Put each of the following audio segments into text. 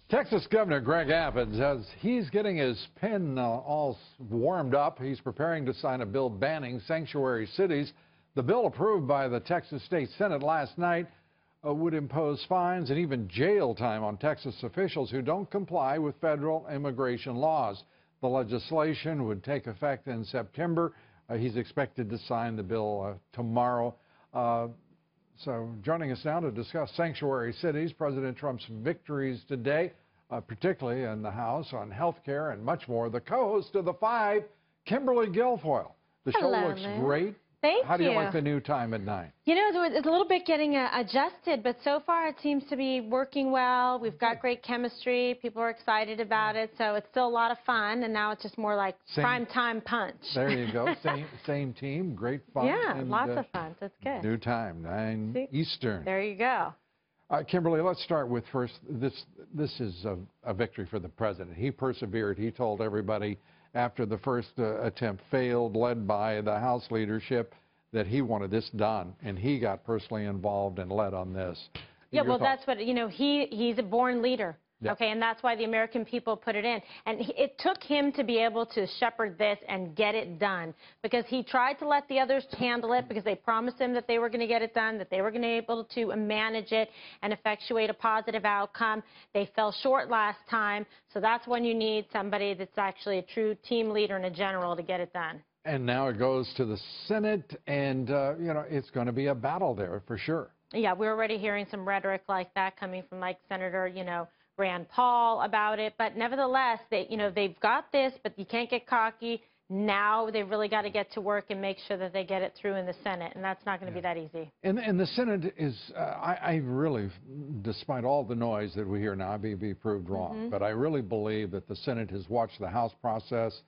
Texas Governor Greg Abbott says he's getting his pen all warmed up. He's preparing to sign a bill banning sanctuary cities. The bill approved by the Texas State Senate last night would impose fines and even jail time on Texas officials who don't comply with federal immigration laws. The legislation would take effect in September. He's expected to sign the bill tomorrow. So joining us now to discuss sanctuary cities, President Trump's victories today, particularly in the House on health care and much more. The co-host of The Five, Kimberly Guilfoyle. The show looks great. Thank you. How do you like the new time at 9? You know, it's a little bit getting adjusted, but so far it seems to be working well. We've got great chemistry. People are excited about it, so it's still a lot of fun, and now it's just more like prime time punch. There you go. Same team. Great fun. Yeah, and lots of fun. That's good. New time, 9 Eastern. There you go. Kimberly, let's start with first. This is a victory for the president. He persevered. He told everybody after the first attempt failed, led by the House leadership, that he wanted this done, and he got personally involved and led on this. Yeah, well, that's what, you know, he's a born leader. Yep. Okay, and that's why the American people put it in. And it took him to be able to shepherd this and get it done, because he tried to let the others handle it because they promised him that they were going to get it done, that they were going to be able to manage it and effectuate a positive outcome. They fell short last time, so that's when you need somebody that's actually a true team leader and a general to get it done. And now it goes to the Senate, and, you know, it's going to be a battle there for sure. Yeah, we're already hearing some rhetoric like that coming from, like, Senator, you know, Rand Paul about it, but nevertheless, they've got this, but you can't get cocky. Now they've really got to get to work and make sure that they get it through in the Senate, and that's not going to be that easy. And the Senate is, I really, despite all the noise that we hear now, I may be proved wrong, but I really believe that the Senate has watched the House process.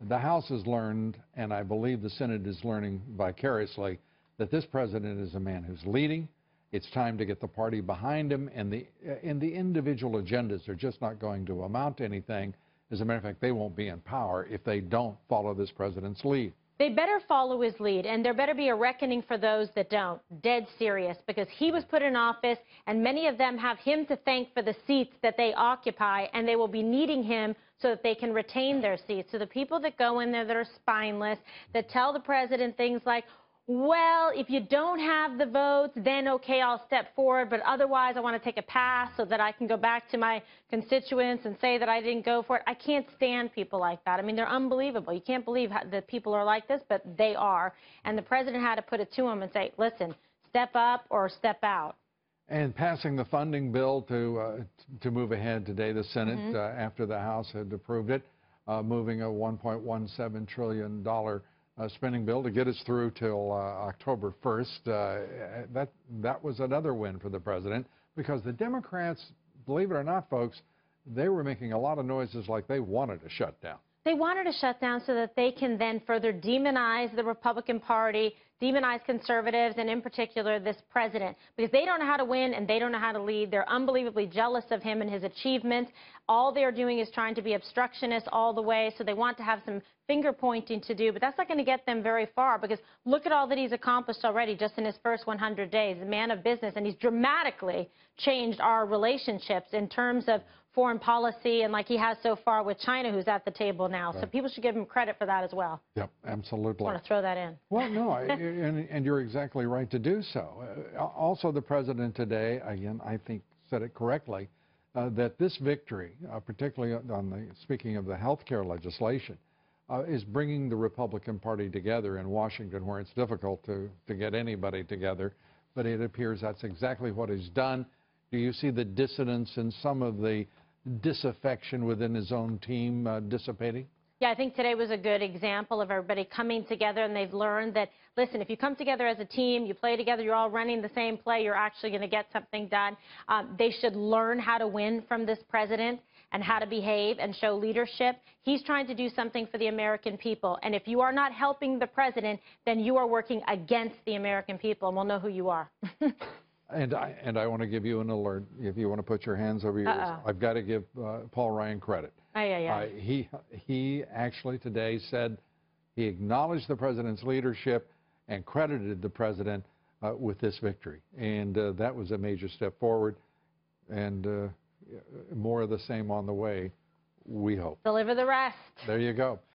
The House has learned, and I believe the Senate is learning vicariously, that this president is a man who's leading. It's time to get the party behind him, and the individual agendas are just not going to amount to anything. As a matter of fact, they won't be in power if they don't follow this president's lead. They better follow his lead, and there better be a reckoning for those that don't. Dead serious, because he was put in office, and many of them have him to thank for the seats that they occupy, and they will be needing him so that they can retain their seats. So the people that go in there that are spineless, that tell the president things like, well, if you don't have the votes, then okay, I'll step forward, but otherwise I want to take a pass so that I can go back to my constituents and say that I didn't go for it. I can't stand people like that. I mean, they're unbelievable. You can't believe that people are like this, but they are. And the president had to put it to them and say, listen, step up or step out. And passing the funding bill to move ahead today, the Senate, after the House had approved it, moving a $1.17 trillion spending bill to get us through till October 1st. That was another win for the president, because the Democrats, believe it or not, folks, they were making a lot of noises like they wanted to shut down. They wanted to shut down so that they can then further demonize the Republican Party, demonize conservatives, and in particular this president, because they don't know how to win and they don't know how to lead. They're unbelievably jealous of him and his achievements. All they're doing is trying to be obstructionist all the way, so they want to have some finger pointing to do, but that's not going to get them very far, because look at all that he's accomplished already just in his first 100 days. A man of business, and he's dramatically changed our relationships in terms of foreign policy, and like he has so far with China, who's at the table now. Right. So people should give him credit for that as well. Yep, absolutely. I want to throw that in. Well, no, and you're exactly right to do so. Also, the president today, again, I think said it correctly, that this victory, particularly speaking of the health care legislation, is bringing the Republican Party together in Washington, where it's difficult to get anybody together. But it appears that's exactly what he's done. Do you see the dissonance and some of the disaffection within his own team dissipating? Yeah, I think today was a good example of everybody coming together, and they've learned that, listen, if you come together as a team, you play together, you're all running the same play, you're actually going to get something done. They should learn how to win from this president and how to behave and show leadership. He's trying to do something for the American people, and if you are not helping the president, then you are working against the American people, and we'll know who you are. And I want to give you an alert. If you want to put your hands over yours, I've got to give Paul Ryan credit. He actually today said he acknowledged the president's leadership and credited the president with this victory. And that was a major step forward. And more of the same on the way, we hope. Deliver the rest. There you go.